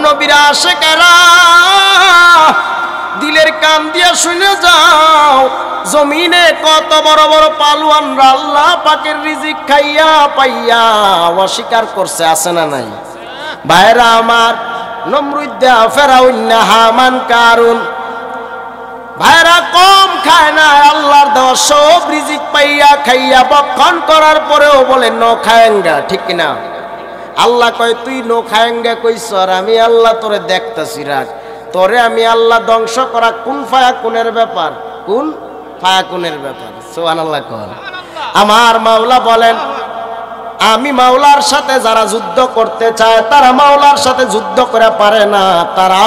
নবীর আশিকেরা দিলের কান দিয়া শুনে যাও, জমিনে কত বড় বড় পালোয়ানরা আল্লাহ পাকের রিজিক খাইয়া পাইয়া অস্বীকার করছে, আছে না নাই? ভাইরা আমার, নমরুদ, ফেরাউন, হামান, কারুন ভাইরা কম খায় না, আল্লাহর দেওয়া সব রিজিক পাইয়া খাইয়া বক্ষণ করার পরেও বলে নো খায়েঙ্গা, ঠিক কিনা? আল্লাহ কয় তুই নো খায়েঙ্গা কইছ, আর আমি আল্লাহ তোরে দেখতাছি, রাখ তোরে আমি আল্লাহ ধ্বংস করা কোন ফায়াকুনের ব্যাপার, কোন ফায়াকুনের ব্যাপার। সুবহানাল্লাহ কর। আমার মাওলা বলেন, আমি মাওলার সাথে যারা যুদ্ধ করতে চায় তারা মাওলার সাথে যুদ্ধ করে পারে না, তারা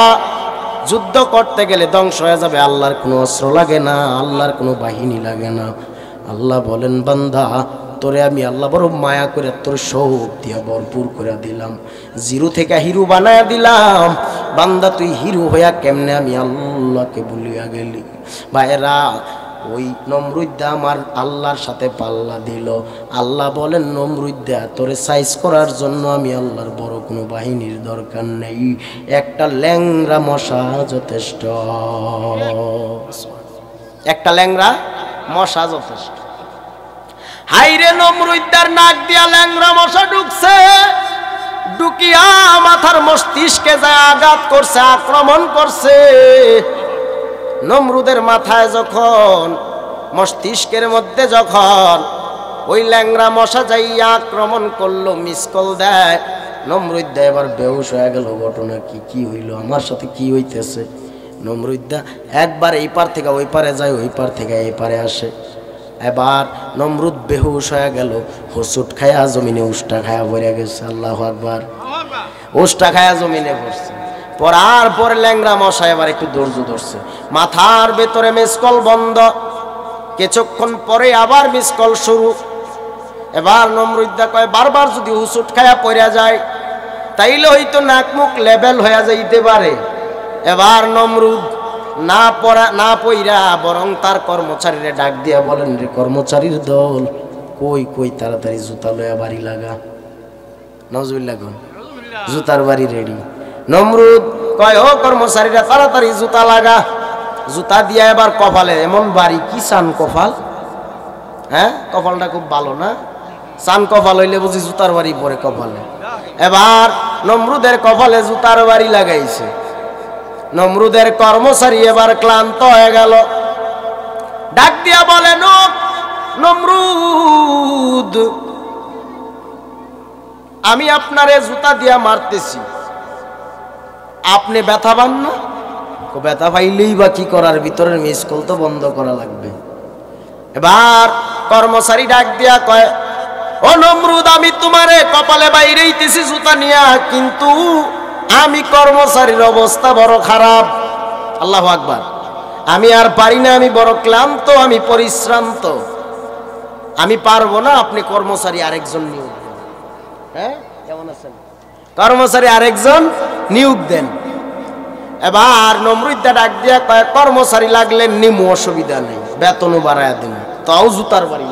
যুদ্ধ করতে গেলে ধ্বংস হয়ে যাবে। আল্লাহর কোনো অস্ত্র লাগে না, আল্লাহর কোনো বাহিনী লাগে না। আল্লাহ বলেন, বান্দা তোরে আমি আল্লাহ বড় মায়া করে তোর সব দিয়া ভরপুর করে দিলাম, জিরো থেকে হিরো বানায়া দিলাম। বান্দা তুই হিরো হইয়া কেমনে আমি আল্লাহকে ভুলিয়া গেলি? ভাইরা, ওই নমরুদ আমার আল্লাহর সাথে পাল্লা দিল। আল্লাহ বলেন, নমরুদ তোরে সাইজ করার জন্য আমি আল্লাহর বড় কোনো বাহিনীর দরকার নেই, একটা ল্যাংরা মশা যথেষ্ট, একটা ল্যাংরা মশা যথেষ্ট। হাইরে নমরুদার নাক দিয়া ল্যাংরা মশা ঢুকছে, ঢুকিয়া মাথার মস্তিষ্কে যায় আঘাত করছে, আক্রমণ করছে। নমরুদের মাথায় যখন, মস্তিষ্কের মধ্যে যখন ওই ল্যাংরা মশা যাইয়া আক্রমণ করলো, মিসকল দেয়, নমরুদ এবার বেহুশ হয়ে গেল। ঘটনা কি, কি হইল, আমার সাথে কি হইতেছে? নমরুদ একবার এই পার থেকে ওই পারে যায়, ওই পার থেকে এই পারে আসে। এবার নমরুদ বেহুশ হয়ে গেল, হোঁচট খায়া জমিনে উষ্টা খায়া পড়ে গেছে। আল্লাহু আকবার। উষ্টা খায়া জমিনে পড়ছে। পড়ার পর ল্যাংরা মশা এবার একটু ধৈর্য ধরছে, মাথার ভেতরে মিসকল বন্ধ। কিছুক্ষণ পরে আবার মিসকল শুরু। এবার নমরুদ কয়, বারবার যদি হুচুট খায়া পড়া যায় তাইলে হয়তো নাক মুখ লেভেল হয়ে যাইতে পারে। এবার নমরুদ না পইরা বরং তার কর্মচারীরা ডাক দিয়া বলেন, রে কর্মচারীর দল, কই কই তাড়াতাড়ি জুতা লয়া বাড়ি লাগা। নাউজুবিল্লাহ, জুতার বাড়ি রেডি। নমরুদ কয়, ও কর্মচারীরা তাড়াতাড়ি জুতা লাগা। জুতা দিয়া এবার কপালে এমন বাড়ি, কি চান কপাল, হ্যাঁ কপালটা খুব ভালো না? চান কপাল হইলে বুঝি জুতার বাড়ি পরে কপালে। এবার নমরুদের কপালে জুতার বাড়ি লাগাইছে। নমরুদের কর্মচারী এবার ক্লান্ত হয়ে গেল, ডাক দিয়া বলেন, ও নমরুদ, আমি আপনারে জুতা দিয়া মারতেছি, আপনি ব্যথা পান না? ব্যথা পাইলেই বা কি করার, ভিতরের মিসকল তো বন্ধ করা লাগবে। এবার কর্মচারী ডাক দিয়া কয়, ও নমরুদ, আমি তোমারে কপালে বাইরেইতেছি জুতা নিয়া, কিন্তু আমি কর্মচারীর অবস্থা বড় খারাপ। আল্লাহু আকবার। আমি আর পারি না, আমি বড় ক্লান্ত, আমি পরিশ্রান্ত, আমি পারবো না, আপনি কর্মচারী আরেকজন নিয়োগ দেন। হ্যাঁ, কেমন আছেন? কর্মচারী আরেকজন নিয়োগ দেন। এবার নমরুদ ডাক দিয়া কয়, কর্মচারী লাগলে নিমু, অসুবিধা নেই, বেতনও বাড়ায় দিন, তাও জুতার বাড়ি।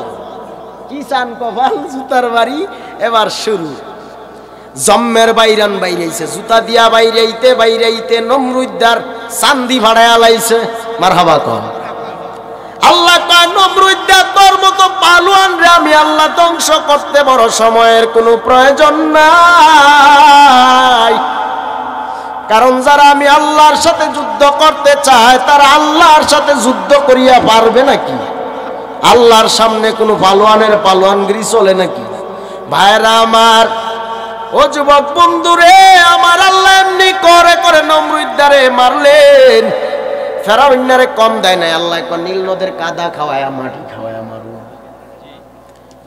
কি চান কপাল, জুতার বাড়ি। এবার শুরু, জম্মের বাইরান বাইরেছে, জুতা দিয়া বাইরাইতে বাইরাইতে নমরুদার চান্দি ভাড়ায় লাইছে। মারহাবা কর। আল্লাহ কয়, নমরুদা তোর মতো পালোয়ান রে আমি আল্লাহ ধ্বংস করতে বড় সময়ের কোনো প্রয়োজন নাই, কারণ যারা আমি আল্লাহর সাথে যুদ্ধ করতে চায় তারা আল্লাহর সাথে যুদ্ধ করিয়া পারবে নাকি? আল্লাহর সামনে কোনো পালোয়ানের পালোয়ানগিরি চলে নাকি? ভাইরা আমার, ও যুবক বন্ধুরে আমার, আল্লাহ এমনি করে করে নমরুদারে মারলেন। ফেরাউন্নারে কম দেয় নাই, আল্লাহ নীল নদের কাদা খাওয়ায়, মাটি খাওয়ায় মারু।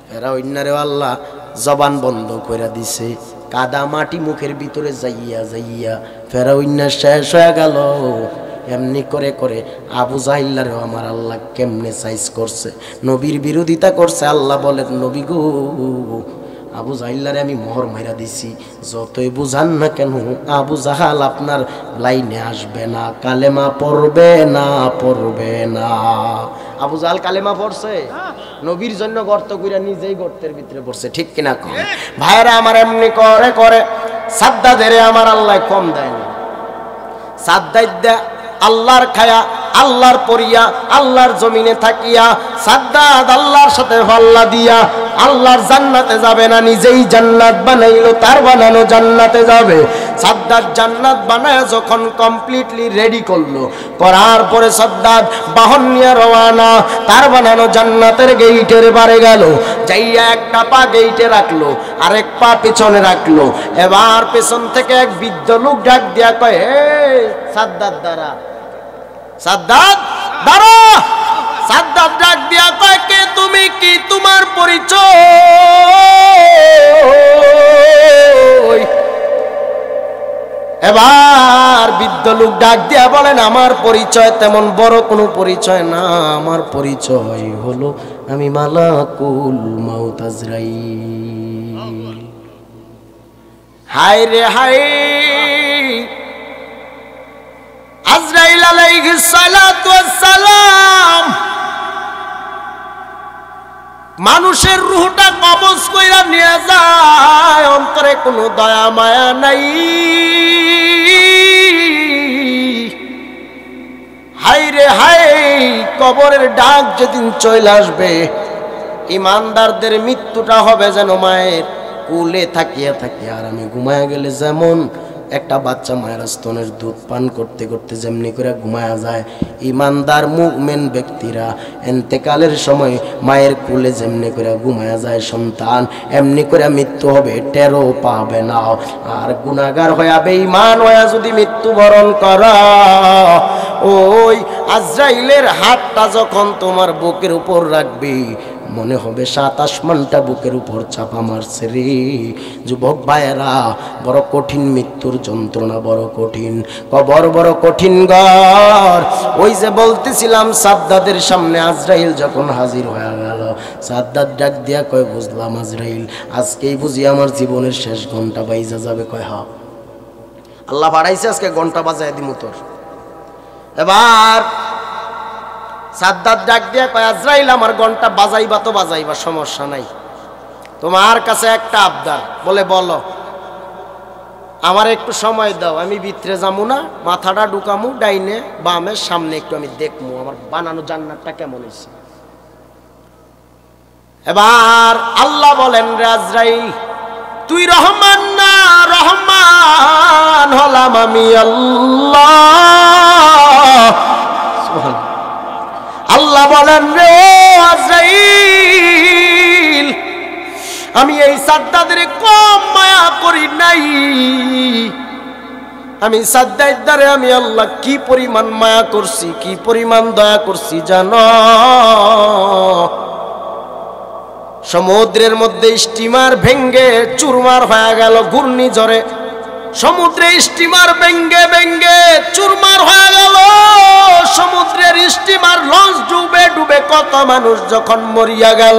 ফেরাউন্নারে আল্লাহ জবান বন্ধ করে দিছে, কাদা মাটি মুখের ভিতরে যাইয়া যাইয়া ফেরাউন্না শেষ হয়ে গেল। এমনি করে করে আবু জাহিল্লারেও আমার আল্লাহ কেমনে সাইজ করছে, নবীর বিরোধিতা করছে। আল্লাহ বলেন, নবী গো, আবু জাহিল্লারে আমি মোহর মাইরা দিছি, যতই বুঝান না কেন আবু জাহাল আপনার লাইনে আসবে না, কালেমা পড়বে না, পড়বে না। আবু জাহাল কালেমা পড়ছে, নবীর জন্য গর্ত কইরা নিজেই গর্তের ভিতরে পড়ছে, ঠিক কিনা কম? ভাইরা আমার এমনি করে করে সাদ্দাদের আমার আল্লাহ কম দেয়নি। সাদ্দাইদা আল্লাহর খায়া, আল্লাহর পড়িয়া, আল্লাহর জমিনে থাকিয়া সাদ্দাদ আল্লাহর সাথে পাল্লা দিয়া আল্লাহর জান্নাতে যাবে না, নিজেই জান্নাত বানাইলো, তার বানানো জান্নাতে যাবে। সাদ্দাদ জান্নাত বানায় যখন কমপ্লিটলি রেডি করলো, করার পরে সাদ্দাদ বাহন নিয়ে রওয়ানা, তার বানানো জান্নাতের গেইটের বারে গেল, যাইয়া একটা পা গেইটে রাখলো, আরেক পা পেছনে রাখলো। এবার পেছন থেকে এক বৃদ্ধ লোক ডাক দিয়া কয়, হে সাদ্দাদ দাঁড়া, সাদ্দাদ দাঁড়া। সাদ্দাদ ডাক দিয়া কয়, কে তুমি, কি তোমার পরিচয়? এবার বৃদ্ধ লোক ডাক দিয়া বলেন, আমার পরিচয় তেমন বড় কোনো পরিচয় না, আমার পরিচয় হলো আমি মালাকুল মাউত আজরাইল। হায় রে হায়, আজরাইল আলাইহিস সালাতু ওয়াস সালাম মানুষের রূহটা কবজ কইরা নিয়ে যায়, অন্তরে কোনো দয়া মায়া নাই। হায় রে হায়, কবরের ডাক যেদিন চলে আসবে, ইমানদারদের মৃত্যুটা হবে যেন মায়ের কোলে থাকিয়া থাকিয়া আর আমি ঘুমায়া গেলে যেমন একটা বাচ্চা মায়ের স্তনের দুধ পান করতে করতে যেমনি করে ঘুমায়া যায়, ইমানদার মুমিন ব্যক্তিরা এন্তেকালের সময় মায়ের কোলে যেমনি করে ঘুমায়া যায় সন্তান, এমনি করে মৃত্যু হবে, টেরও পাবে না। আর গুনাহগার হইয়া বেঈমান হইয়া যদি মৃত্যুবরণ করা, ওই আজরাইলের হাতটা যখন তোমার বুকের উপর রাখবি, মনে হবে 7 আসমানটা বুকের উপর চাপা মারছে রে। যুবক ভাইয়েরা, বড় কঠিন মৃত্যুর যন্ত্রণা, বড় কঠিন কবর, বড় কঠিন ঘর। ওই যে বলতেছিলাম, সাদ্দাদের সামনে আজরাইল যখন হাজির হয়ে গেল, সাদ্দাদ ডাক দিয়া কয়, বুঝলাম আজরাইল, আজকেই বুঝি আমার জীবনের শেষ ঘন্টা বাইজা যাবে। কয়, হ্যাঁ আল্লাহ বাড়াইছে, আজকে ঘন্টা বাজায় দিমু তোর। এবার সাদ্দাদ ডাক দিয়া কয়, আজরাইল আমার ঘন্টা বাজাইবা তো বাজাইবা, সমস্যা নাই, তোমার কাছে একটা আবদার। বলে, বলো। আমার একটু সময় দাও, আমি ভিতরে যাবো না, মাথাটা ঢুকামু ডাইনে বামে, সামনে একটু আমি দেখবো আমার বানানো জান্নাতটা কেমন হয়েছে। এবার আল্লাহ বলেন, রে আজরাইল, তুই রহমান না, রহমান হলাম আমি আল্লাহ। আল্লাহ বলেন, রে আজরাইল, আমি এই সাদ্দাদের কম মায়া করি নাই, আমি সাদ্দাইদারে আমি আল্লাহ কি পরিমাণ মায়া করছি, কি পরিমাণ দয়া করছি জানো? সমুদ্রের মধ্যে স্টিমার ভেঙ্গে চুরমার হয়ে গেল ঘূর্ণিঝড়ে, সমুদ্রে স্টিমার ভেঙ্গে ভেঙ্গে চুরমার হয়ে গেল, সমুদ্রের স্টিমার লঞ্চ ডুবে ডুবে কত মানুষ যখন মরিয়া গেল,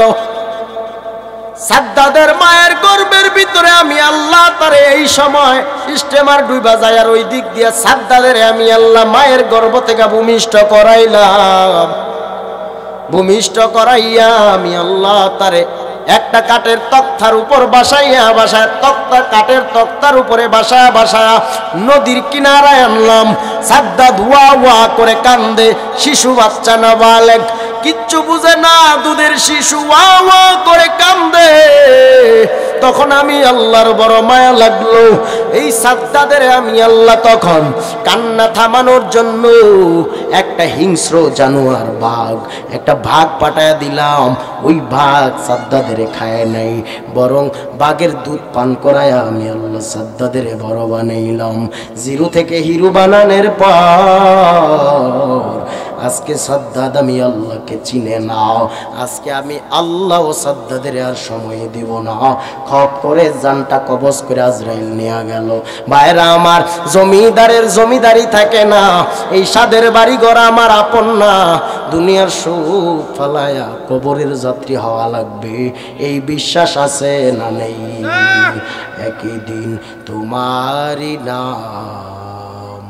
সাদ্দাদের মায়ের গর্ভের ভিতরে আমি আল্লাহ তারে এই সময় স্টিমার ডুবা যায়, আর ওই দিক দিয়ে সাদ্দাদের আমি আল্লাহ মায়ের গর্ভ থেকে ভূমিষ্ঠ করাইলাম। ভূমিষ্ঠ করাইয়া আমি আল্লাহ তারে একটা কাঠের তক্তার উপর বাসাইয়া বাসায়, কাঠের তক্তার উপরে বাসায় বাসায় নদীর কিনারায় আনলাম। সাদ্দাদ ওয়া ওয়া করে কান্দে, শিশু বাচ্চা নাবালেগ, কিচ্ছু বুঝে না, দুধের শিশু ওয়া ওয়া করে কান্দে। তখন আমি আল্লাহর বড় মায়া লাগলো, এই সাদ্দাদের আমি আল্লাহ তখন কান্না থামানোর জন্য একটা হিংস্র জানোয়ার বাঘ, একটা ভাগ পাঠায় দিলাম। ওই ভাগ সাদ্দাদের খায় নাই, বরং বাঘের দুধ পান করায় আমি আল্লাহ সাদ্দাদের বড় বানাইলাম। জিরো থেকে হিরো বানানোর পর আজকে সাদ্দাদ আমি আল্লাহকে চিনে নাও, আজকে আমি আল্লাহ ও সাদ্দাদের আর সময় দিব না। খপ করে জানটা কবজ করে আজরাইল নিয়ে গেল। ভাইরা আমার, জমিদারের জমিদারি থাকে না, এই সাদের বাড়ি ঘর আমার আপন না, দুনিয়ার সুখ ফালায়া কবরের যাত্রী হওয়া লাগবে, এই বিশ্বাস আছে না নেই? একই দিন তোমারই নাম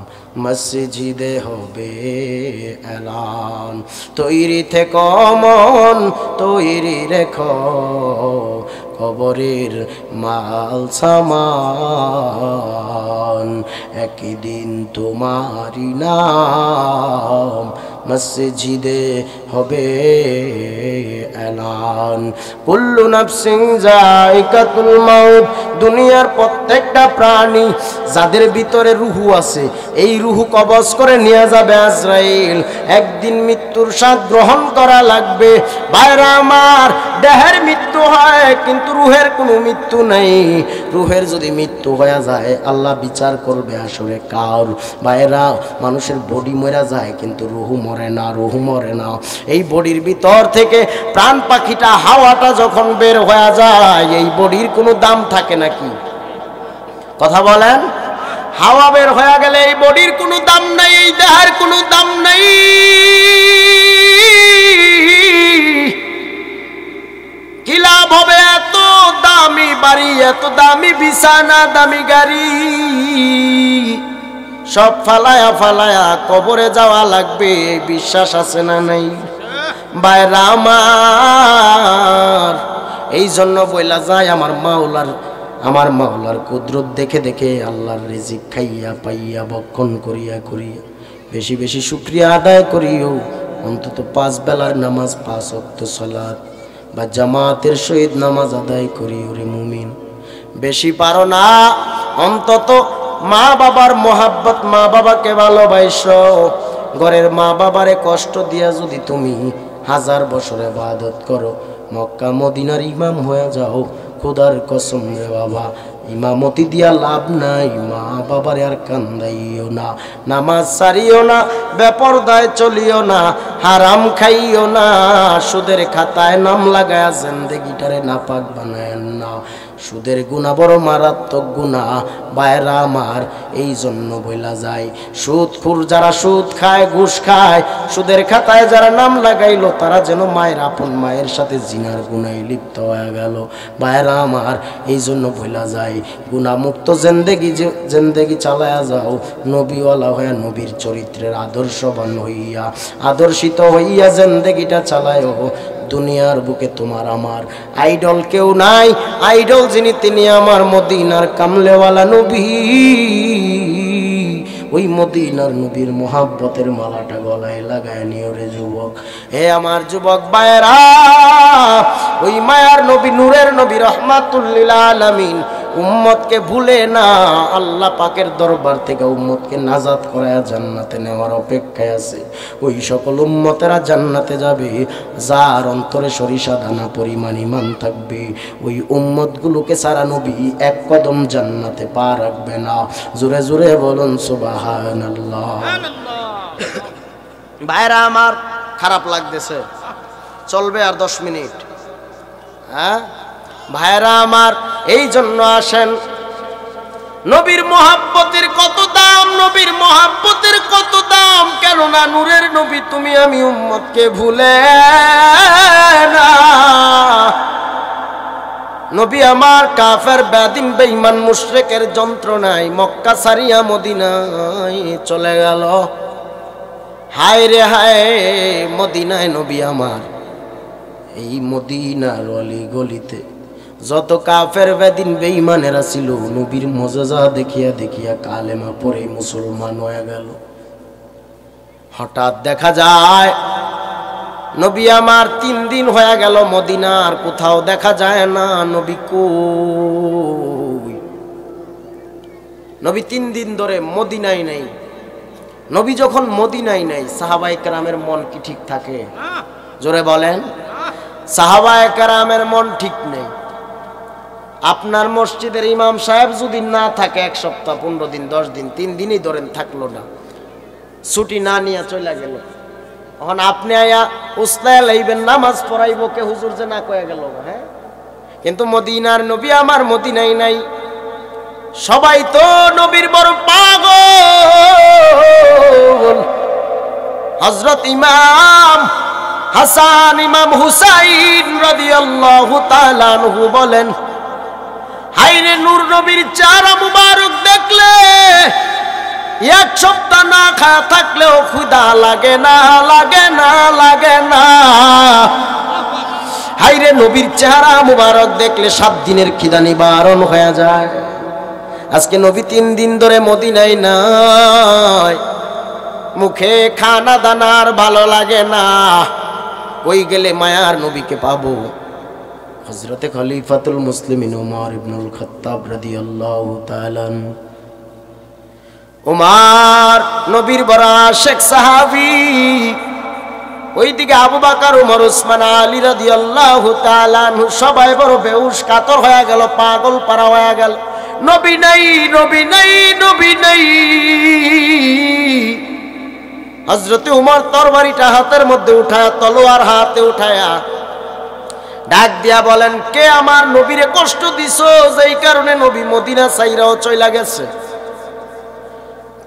মসজিদে হবে এলান, তৈরি থেকো মন তৈরি রেখো, কবরের মাল সামান, একই দিন তোমারই নাম মসজিদে হবে এলান। কুল্লু নাফসিন যায়কাতুল মাউত, দুনিয়ার প্রত্যেকটা প্রাণী যাদের ভিতরে রুহু আছে, এই রুহু কবজ করে নিয়ে যাবে আজরাইল। একদিন মৃত্যুর স্বাদ গ্রহণ করা লাগবে। ভাইরা আমার, দেহের মৃত্যু হয় কিন্তু রুহের কোনো মৃত্যু নেই। রুহের যদি মৃত্যু হয়ে যায় আল্লাহ বিচার করবে আসলে কার। ভাইরা, মানুষের বডি মরে যায় কিন্তু রুহু মরে না, রুহু মরে না। এই বডির ভিতর থেকে প্রাণ পাখিটা হাওয়াটা যখন বের হয়ে যায়, এই বডির কোনো দাম থাকে নাকি? কথা বলেন। হাওয়া বের হয়ে গেলে এই বডির কোনো দাম নাই, এই দেহের কোনো দাম নাই। কি লাভ হবে এত দামি বাড়ি, এত দামি বিছানা, দামি গাড়ি, সব ফালায়া ফালায়া কবরে যাওয়া লাগবে, এই বিশ্বাস আছে না নাই? ভাইরা আমার, এই জন্য বইলা যায় আমার মাওলার কুদরত দেখে দেখে আল্লাহর রিজিক খাইয়া পাইয়া ভক্ষণ করিয়া করিয়া বেশি বেশি শুকরিয়া আদায় করিও। অন্তত 5 বেলার নামাজ, 5 ওয়াক্ত সালাত বা জামাতের সহিত নামাজ আদায় করিও রে মুমিন। বেশি পারো না, অন্তত মা বাবার মোহাব্বত, মা বাবাকে ভালোবাসো। ঘরের মা বাবারে কষ্ট দিয়া যদি তুমি 1000 বছর ইবাদত করো, মক্কা মদিনার ইমাম হয়ে যাও, খোদার কসম রে বাবা, ইমামতি দিয়া লাভ নাই। মা বাবার আর কান্দাইও না, নামাজ সারিও না, বেপরদায় চলিও না, হারাম খাইও না, সুদের খাতায় নাম লাগায় জিন্দেগিটারে নাপাক বানায় না। সুদের গুনাহ বড় মারাত্মক গুনাহ। ভাইরা আমার, এই জন্য বইলা যায়, সুদখোর যারা সুদ খায়, ঘুষ খায়, সুদের খাতায় যারা নাম লাগাইলো, তারা যেন মায়ের আপন মায়ের সাথে জিনার গুনায় লিপ্ত হয়ে গেল। ভাইরা আমার, এই জন্য বইলা যায়, গুনাহমুক্ত জিন্দেগি চালায়া যাও, নবীওয়ালা হইয়া, নবীর চরিত্রের আদর্শবান হইয়া, আদর্শিত হইয়া জিন্দেগিটা চালায়ও। দুনিয়ার বুকে তোমার আমার আইডল কেউ নাই, আইডল যিনি তিনি আমার মদিনার কামলেওয়ালা নবী। ওই মদিনার নবীর মোহাব্বতের মালাটা গলায় লাগায় নিও রে যুবক। হে আমার যুবক ভাইরা, ওই মায়ার নবী, নূরের নবী, রহমাতুল লিল আলামিন উম্মতকে ভুলে না, আল্লাহ পাকের দরবার থেকে উম্মতকে নাজাত করায়া জান্নাতে নেওয়ার অপেক্ষায় আছে। ওই সকল উম্মতেরা জান্নাতে যাবে যার অন্তরে সরিষা দানা পরিমাণ ঈমান থাকবে। ওই উম্মতগুলোকে সারা নবী এক কদম জান্নাতে পা রাখবে না। জোরে জোরে বলুন সুবহানাল্লাহ। ভাইরা আমার, খারাপ লাগতেছে, চলবে আর 10 মিনিট। হ্যাঁ ভাইরা আমার, এই জন্য আসেন, নবীর মোহাব্বতের কত দাম, নবীর মোহাব্বতের কত দাম। কেননা নূরের নবী তুমি আমি উম্মতকে ভুলে না। নবী আমার কাফের, বেদিন, বেঈমান, মুশরিকের যন্ত্রণায় মক্কা ছাড়িয়া মদিনায় চলে গেল। হায় রে হায়, মদিনায় নবী আমার, এই মদিনার অলি গলিতে যত কাফের, বেদিন, বেঈমানেরা ছিল, নবীর মুজিজা দেখিয়া দেখিয়া কালেমা পড়ে মুসলমান হয়ে গেল। হঠাৎ দেখা যায় নবী আমার 3 দিন হয়ে গেল মদিনার কোথাও দেখা যায় না। নবী কই? নবী 3 দিন ধরে মদিনায় নাই। নবী যখন মদিনায় নাই, সাহাবায়ে কেরামের মন কি ঠিক থাকে? জোরে বলেন। সাহাবায়ে কেরামের মন ঠিক নেই। আপনার মসজিদের ইমাম সাহেব যদি না থাকে 1 সপ্তাহ, 15 দিন, 10 দিন, 3 দিনই ধরেন থাকলো না, ছুটি না নিয়ে চলে গেল, এখন আপনি আয়া উস্তায় লাইবেন, নামাজ পড়াইব কে হুজুর যে না কয়ে গেল। হ্যাঁ, কিন্তু মদিনার নবী আমার মদিনায় নাই। সবাই তো নবীর বড় পাগল। হযরত ইমাম হাসান, ইমাম হুসাইন রাদিয়াল্লাহু তাআলা আনহু বলেন, হায়রে নূর নবীর চেহারা মুবারক দেখলে এক সপ্তাহ না খাওয়া থাকলেও ক্ষুধা লাগে না, লাগে না, লাগে না। হায়রে নবীর চেহারা মুবারক দেখলে 7 দিনের খিদা নিবারণ হয়ে যায়। আজকে নবী 3 দিন ধরে মদিনায় নাই, মুখে খানা দানার ভালো লাগে না। ওই গেলে মায়ার নবীকে পাবো। হযরতে খলিফাতুল মুসলিমিন ওমর ইবনুল খাত্তাব রাদিয়াল্লাহু তাআলা, ওমর নবীর বড় আশিক সাহাবী। ওইদিকে আবু বকর, ওমর, ওসমান, আলী রাদিয়াল্লাহু তাআলা সবাই বড় বেহুশ কাতর হয়ে গেল, পাগল পারা হয়ে গেল। নবী নাই, নবী নাই, নবী নাই। হযরতে ওমর তরবারিটা হাতের মধ্যে উঠায়া, তলোয়ার হাতে উঠায়া ডাক দিয়া বলেন, কে আমার নবীরে কষ্ট দিছো যেই কারণে নবী মদিনা ছাইরাও চইলা গেছে?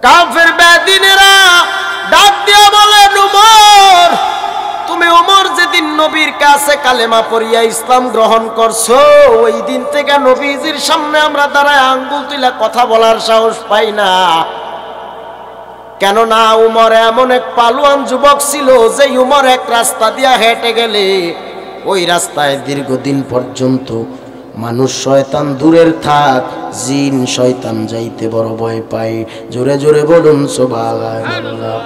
কাফের বেদিনেরা ডাক দিয়া বলেন, ওমর তুমি ওমর যেদিন নবীর কাছে কালেমা পড়িয়া ইসলাম গ্রহণ করছো, ওই দিন থেকে নবীজির সামনে আমরা দাঁড়ায় আঙ্গুল তুইলা কথা বলার সাহস পাই না। কেননা উমর এমন এক পালোয়ান যুবক ছিল যে উমর এক রাস্তা দিয়া হেঁটে গেলে ওই রাস্তায় দীর্ঘদিন পর্যন্ত মানুষ শয়তান দূরের থাক, জিন শয়তান যাইতে বড় ভয় পায়। জোরে জোরে বলুন সুবহানাল্লাহ।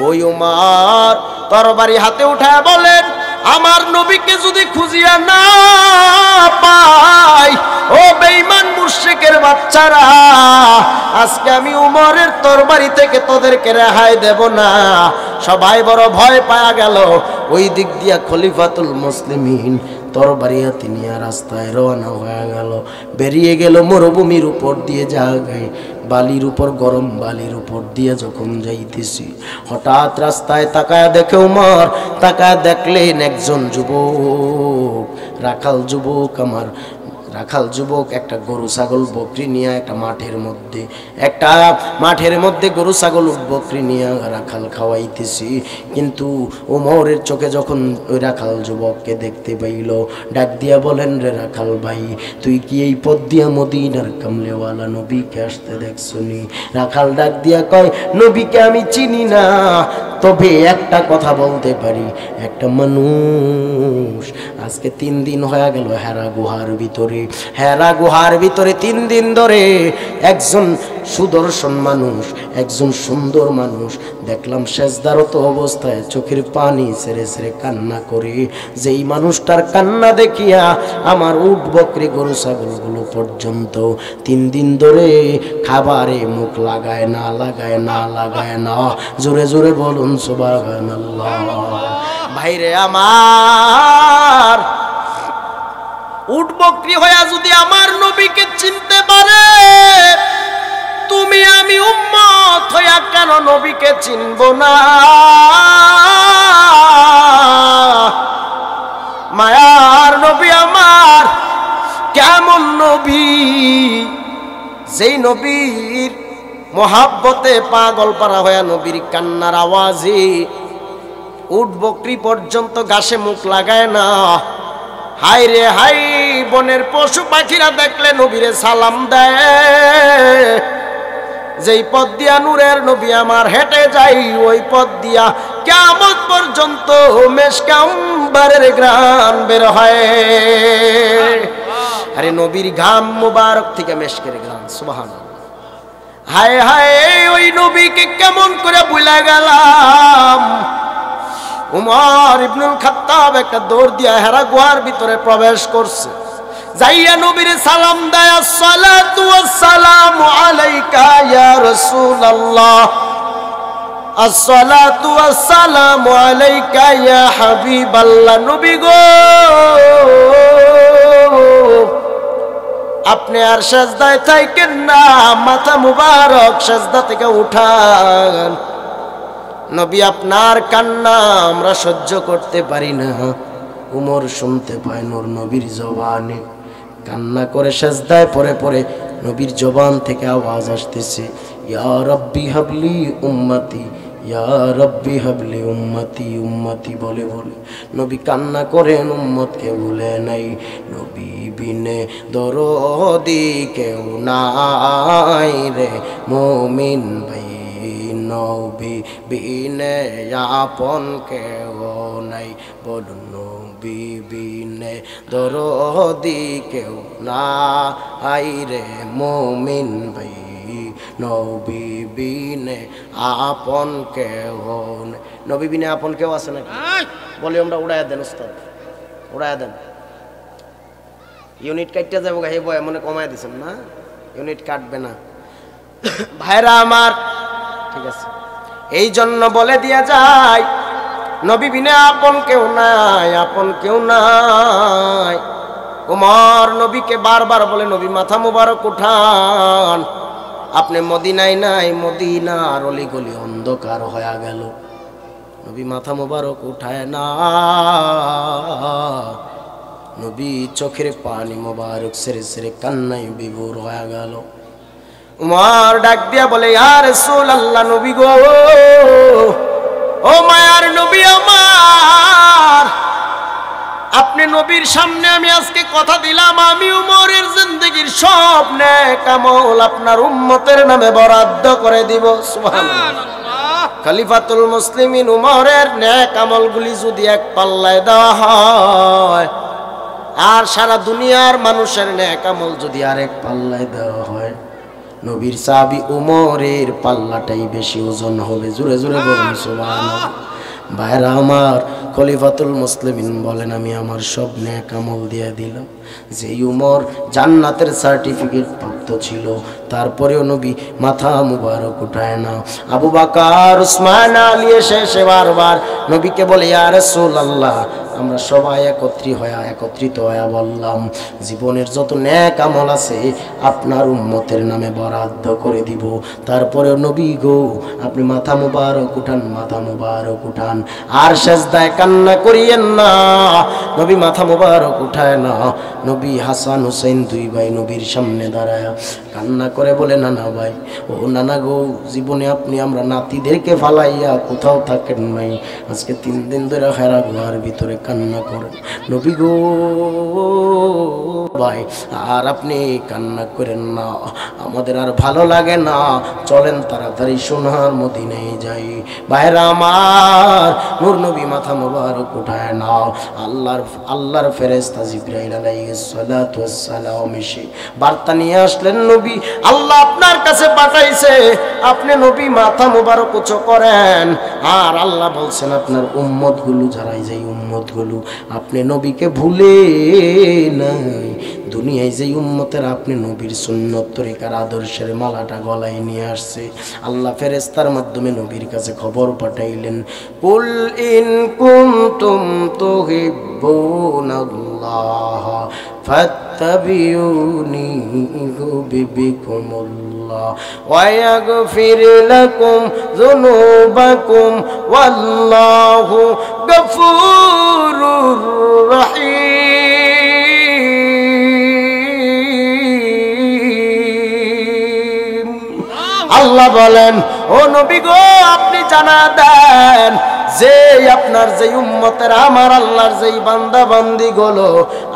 ওই উমর তরবারি হাতে উঠায় বলেন, আমার নবীকে যদি খুঁজিয়া না পাই, ও বেঈমান মুশরিকের বাচ্চারা, আজকে আমি উমরের তরবারি থেকে তোদেরকে রেহাই দেব না। সবাই বড় ভয় পায়া গেল। ওই দিক দিয়া খলিফাতুল মুসলিমিন তরবারি হাতে নিয়ে রাস্তায় রওনা হয়ে গেল। বেরিয়ে গেল মরুভূমির উপর দিয়ে, জায়গায় বালির উপর, গরম বালির উপর দিয়ে যখন যাইতেছি, হঠাৎ রাস্তায় তাকায় দেখে উমর, তাকায় দেখলেন একজন যুবক, রাখাল যুবক, আমার রাখাল যুবক একটা গরু ছাগল বকরি নিয়ে একটা মাঠের মধ্যে গরু ছাগল বকরি নিয়ে রাখাল খাওয়াইতেছি। কিন্তু ওমরের চোখে যখন ওই রাখাল যুবককে দেখতে পাইল, ডাক দিয়া বলেন, রে রাখাল ভাই, তুই কি এই পথ দিয়া মদিনার কামলেওয়ালা নবীকে আসতে দেখছনি? রাখাল ডাক দিয়া কয়, নবীকে আমি চিনি না, তবে একটা কথা বলতে পারি, একটা মানুষ আজকে 3 দিন হয়ে গেল হেরা গুহার ভিতরে 3 দিন ধরে একজন সুদর্শন মানুষ, একজন সুন্দর মানুষ দেখলাম সেজদারত অবস্থায় চোখের পানি ছেড়ে ছেড়ে কান্না করে। যেই মানুষটার কান্না দেখিয়া আমার উট বকরি গরু ছাগলগুলো পর্যন্ত 3 দিন ধরে খাবারে মুখ লাগায় না। জোরে জোরে বলুন সুবহানাল্লাহ। ভাইরে আমার, উট বকরি হইয়া যদি আমার নবীকে চিনতে পারে, তুমি আমি উম্মত হইয়া কেন নবীকে চিনব না? মায়ার নবী আমার কেমন নবী, যেই নবীর মোহাব্বতে পাগল পারা হইয়া নবীর কান্নার আওয়াজে উট বকরি পর্যন্ত ঘাসে মুখ লাগায় না। হাই রে হাই, বনের পশু পাখিরা দেখলে নবীরে সালাম দেয়। যেই পথ দিয়া নূরের নবী আমার হেঁটে যাই, ওই পথ দিয়া কিয়ামত পর্যন্ত মেশকে আম্বারের ঘ্রাণ বের হয়। আরে নবীর ঘাম মুবারক থেকে মেশকের ঘ্রাণ, সুবহানাল্লাহ। হায় হায়, ওই নবীকে কেমন করে ভুলে গেলাম। উমর ইবনুল খাত্তাব একটা দৌড় দিয়া হেরা গুহার ভিতরে প্রবেশ করছে। যাইয়া নবীরে সালাম দেয়, আসসালাতু ওয়াসসালামু আলাইকা ইয়া রাসূলুল্লাহ, আসসালাতু ওয়াসসালামু আলাইকা ইয়া হাবিবাল্লাহ। নবী গো, আপনি আর সেজদায় থাকেন না, মাথা মুবারক সেজদা থেকে উঠান। নবী আপনার কান্না আমরা সহ্য করতে পারি না। উমর শুনতে পায় নূর নবীর জবানে কান্না করে সেজদায় পড়ে পড়ে নবীর জবান থেকে আওয়াজ আসতেছে, ইয়া রব্বি হাবলি উম্মতি, ইয়া রব্বি হাবলি উম্মতি, উম্মতি বলে বলে নবী কান্না করেন, উম্মতকে ভুলে নাই। নবী বিনে দরদি কেউ নাই রে মুমিন ভাই, নবী বিনে আপন কেউ নাই, বলুন নবী বিনে দরদি কেউ নাই রে মুমিন ভাই, নবী বিনে আপন কেউ নাই। নবী বিনে আপন কেউ আছে নাকি? বলি আমরা উড়াইয়া দেন উস্তাদ, উড়াইয়া দেন। ইউনিট কাটতে যাবো হে বয় মনে কমায় দিছেন না, ইউনিট কাটবে না ভাইরা আমার, ঠিক আছে। এই জন্য বলে দিয়া যায় নবী বিনে আপন কেউ নাই, আপন কেউ নাই। উমর নবীকে বারবার বলে, নবী মাথা মুবারক উঠান, আপনি মদিনায় নাই, মদিনার অলিগলি অন্ধকার হয়ে গেল, নবী মাথা মুবারক উঠায় না। নবী চোখের পানি মুবারক সেরে সেরে কান্নায় বিভোর হয়ে গেল। উমর ডাক দিয়া বলে, ইয়া রাসূলুল্লাহ, নবী গো, ও মায়ার নবী আমার, আপনি নবীর সামনে আমি আজকে কথা দিলাম, আমি উমরের জিন্দেগীর সব নেক আমল আপনার উম্মতের নামে বরাদ্দ করে দিব। সুবহানাল্লাহ। খলিফাতুল মুসলিমিন উমরের নেক আমলগুলি যদি এক পাল্লায় দেওয়া হয়, আর সারা দুনিয়ার মানুষের নেক আমল যদি আরেক পাল্লায় দেওয়া হয়, নবীর সাহাবী উমরের পাল্লাটাই বেশি ওজন হবে। জোরে জোরে বলুন সুবহানাল্লাহ। ভাইরা আমার, খলিফাতুল মুসলিমিন বলেন, আমি আমার সব নেক আমল দিয়ে দিলাম। যেই উমর জান্নাতের সার্টিফিকেট প্রাপ্ত ছিল, তারপরেও নবী মাথা মুবারক উঠায় না। আবু বকর, উসমান, আলী এসে বারবার নবীকে বলে, ইয়া রাসূলুল্লাহ, আমরা সবাই একত্রিত হয়ে বললাম, জীবনের যত নেক আমল আছে আপনার উম্মতের নামে বরাদ্দ করে দিব। তারপরেও নবী গো, আপনি মাথা মুবারক উঠান, মাথা মুবারক উঠান, আর সেজদায় কান্না করিয়েন না। নবী মাথা মুবারক উঠায় না। নবী হাসান হুসাইন দুই ভাই নবীর সামনে দাঁড়ায় কান্না করে বলে, নানা ভাই, ও নানা গো, জীবনে আপনি আমরা নাতিদেরকে ফালাইয়া কোথাও থাকেন নাই, আজকে 3 দিন ধরে হেরা গুহার ভিতরে কান্না করেন। নবী গো ভাই, আর আপনি কান্না করেন না, আমাদের আর ভালো লাগে না, চলেন তাড়াতাড়ি সোনার মদিনায় যাই। ভাইরা আমার, নূর নবী মাথা মুবারক উঠায় না। আল্লাহর ফেরেশতা জিবরাইল আলাইহিস সালাতু ওয়াস সালাম এসে বার্তা নিয়ে আসলেন, নবী আল্লাহ আপনার কাছে পাঠাইছে, আপনি নবী মাথা মুবারক উঁচু করেন। আর আল্লাহ বলছেন, আপনার উম্মতগুলো যারা, যেই উম্মতগুলো আপনি নবীকে ভুলে নাই, দুনিয়ায় যেই উম্মতের আপনি নবীর সুন্নত তরিকার আদর্শের মালাটা গলায় নিয়ে আসছে, আল্লাহ ফেরেশতার মাধ্যমে নবীর কাছে খবর পাঠাইলেন, কুল ইন কুনতুম তুহিব্বুনাল্লাহ ফাত্তাবিউনি ইউহিব্বুকুমুল্লাহ ওয়া ইয়াগফির লাকুম যুনুবাকুম ওয়াল্লাহু গফুরুর রহিম। আল্লাহ বলেন, ও নবী গো, আপনি জানা দেন যে আপনার যেই উম্মতের, আমার আল্লাহর যেই বান্দা বান্দি গুলো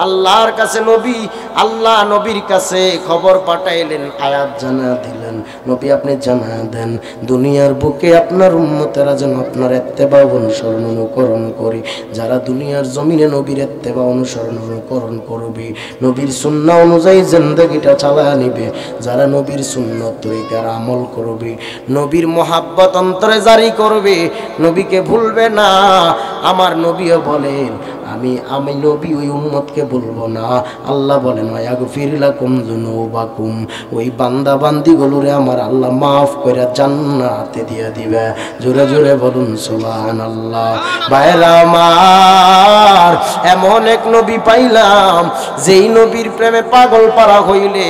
আল্লাহর কাছে নবী, আল্লাহ নবীর কাছে খবর পাঠাইলেন, আয়াত জানা দিলেন, নবী আপনি জানা দেন দুনিয়ার বুকে আপনার উম্মতেরা যেন আপনার ইত্তেবা অনুসরণ অনুকরণ করে, যারা দুনিয়ার জমিনে নবীর ইত্তেবা অনুসরণ অনুকরণ করবে, নবীর সুন্নাহ অনুযায়ী জিন্দেগিটা চালায় নিবে, যারা নবীর সুন্নত তরিকার আমল করবে, নবীর মহাব্বত অন্তরে জারি করবে, নবীকে ভুলবে না। আমার নবীও বলেন, আমি নবী ওই উম্মতকে বলবো না। আল্লাহ বলেন, ওয়াগফির লাকুম যুনুবাকুম, ওই বান্দা বান্দিগুলোরে আমার আল্লাহ মাফ করে জান্নাতে দিয়ে দিবে। জোরে জোরে বলুন সুবহানাল্লাহ। ভাইরা আমার, এমন এক নবী পাইলাম, যেই নবীর প্রেমে পাগল পারা হইলে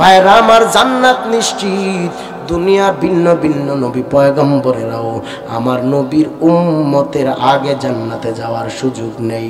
ভাইরা আমার জান্নাত নিশ্চিত। দুনিয়ার ভিন্ন ভিন্ন নবী পয়গম্বরেরাও আমার নবীর উম্মতের আগে জান্নাতে যাওয়ার সুযোগ নেই।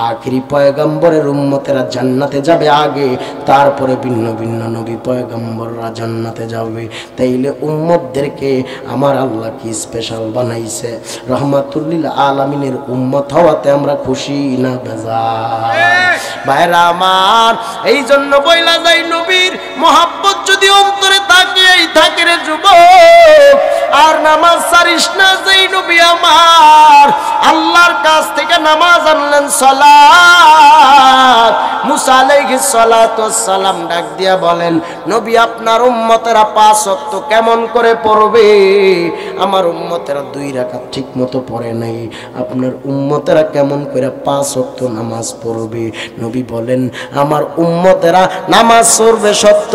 আখিরি পয়গম্বরের উম্মতেরা জান্নাতে যাবে আগে, তারপরে ভিন্ন ভিন্ন নবী পয়গম্বররা জান্নাতে যাবে। তাইলে উম্মতদেরকে আমার আল্লাহ কি স্পেশাল বানাইছে। রহমাতুল্লিল আলামিনের উম্মত হওয়াতে আমরা খুশি না বেজার? ভাইরা আমার, এই জন্য বইলা যায় নবীর মহাব্বত যদি অন্তরে থাকে, এই থাকে রে যুবক, আর নামাজ ছাড়িস না। যেই নবী আমার আল্লাহর কাছ থেকে নামাজ আনলেন সালাত, মুসা আলাইহিস সালাতু ওয়াস সালাম ডাক দিয়া বলেন, নবী আপনার উম্মতেরা 5 ওয়াক্ত কেমন করে পড়বে? আমার উম্মতেরা 2 রাকাত ঠিক মতো পড়ে নাই, আপনার উম্মতেরা কেমন করে 5 ওয়াক্ত নামাজ পড়বে? নবী বলেন, আমার উম্মতেরা নামাজ পড়বে সত্য,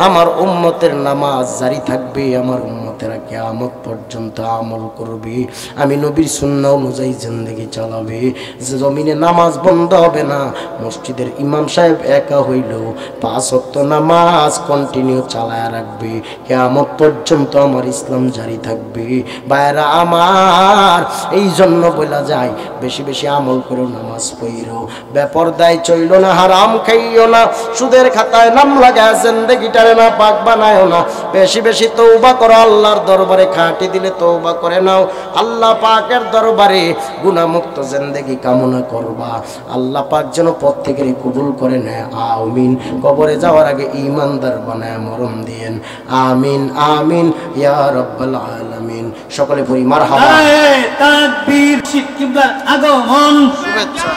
আমার উম্মতের নামাজ জারি থাকবে, আমার উম্মতেরা কিয়ামত পর্যন্ত আমল করবে, আমি নবীর সুন্নাহ অনুযায়ী জিন্দেগি চালাবে। যে জমিনে নামাজ বন্ধ হবে না, মসজিদের ইমাম সাহেব একা হইলেও 5 ওয়াক্ত নামাজ কন্টিনিউ চালায় রাখবে, কিয়ামত পর্যন্ত আমার ইসলাম জারি থাকবে। ভাইরা আমার, এই জন্য বলা যায় বেশি বেশি আমল করো, নামাজ পড়ো, বেপরদায় চইল না, হারাম খাইও না, সুদের খাতায় নাম লাগায় জিন্দেগিটারে না পাক বানায়ও না। বেশি বেশি তওবা করো, আল্লাহর দরবারে খাঁটি দিলে তওবা করে নাও, আল্লাহ পাকের দরবারে গুনাহমুক্ত জিন্দেগি কামনা করবা। আল্লাহ পাক যেন প্রত্যেকের কবুল করে নেয়, আমিন। কবরে যাওয়ার আগে ঈমানদার বানায় মরণ দিয়েন, আমিন আমিন ইয়া রাব্বাল আলামিন। সকলে পড়ি মারহাবা। তাকবীর, কিবলার আগমন, শুভেচ্ছা।